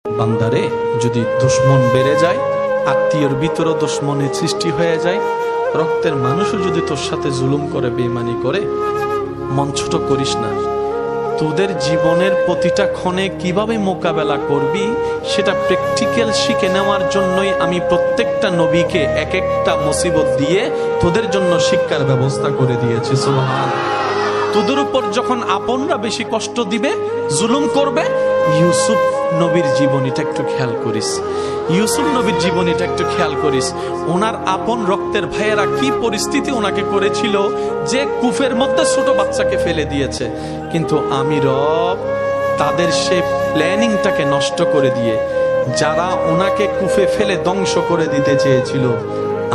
বান্দারে যদি দুশ্মন বেড়ে যায়, আত্মীয়র ভিতরও দুশ্মনের সৃষ্টি হয়ে যায়, রক্তের মানুষও যদি তোর সাথে জুলুম করে, বেঈমানি করে, মন ছোট করিস না। তোদের জীবনের প্রতিটা ক্ষণে কিভাবে মোকাবেলা করবি সেটা প্র্যাকটিক্যাল শিখে নেওয়ার জন্যই আমি প্রত্যেকটা নবীকে এক একটা মুসিবত দিয়ে তোদের জন্য শিক্ষার ব্যবস্থা করে দিয়েছি। সুবহান। তোদের উপর যখন আপনরা বেশি কষ্ট দিবে, জুলুম করবে, ইউসুফ নবীর জীবনীটা একটু খেয়াল করিস। ইউসুফ নবীর জীবনীটা একটু খেয়াল করিস। ওনার আপন রক্তের ভাইয়েরা কি পরিস্থিতি ওনাকে করেছিল যে কুফের মধ্যে ছোট বাচ্চাকে ফেলে দিয়েছে, কিন্তু আমি রব তাদের সেই প্ল্যানিংটাকে নষ্ট করে দিয়ে যারা ওনাকে কুফে ফেলে ধ্বংস করে দিতে চেয়েছিল,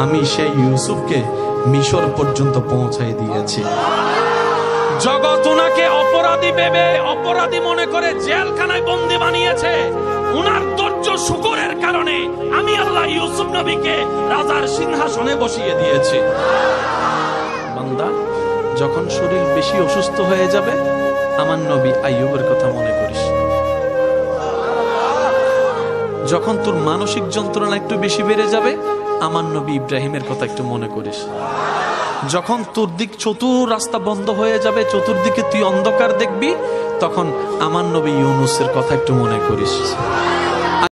আমি সেই ইউসুফকে মিশর পর্যন্ত পৌঁছাই দিয়েছি। জগৎ ওনাকে অপরাধী ভেবে, অপরাধী মনে করে জেলখানায় বন্দী বানিয়েছে। ওনার ধৈর্য শুকরের কারণে আমি আল্লাহ ইউসুফ নবীকে রাজার সিংহাসনে বসিয়ে দিয়েছি। বান্দা, যখন শরীর বেশি অসুস্থ হয়ে যাবে, আমার নবী আইয়ুবের কথা মনে করিস। যখন তোর মানসিক যন্ত্রণা একটু বেশি বেড়ে যাবে, আমার নবী ইব্রাহিমের কথা একটু মনে করিস। যখন তোর দিক চতুর রাস্তা বন্ধ হয়ে যাবে, চতুর্দিকে তুই অন্ধকার দেখবি, তখন আমার নবী ইউনুসের কথা একটু মনে করিস।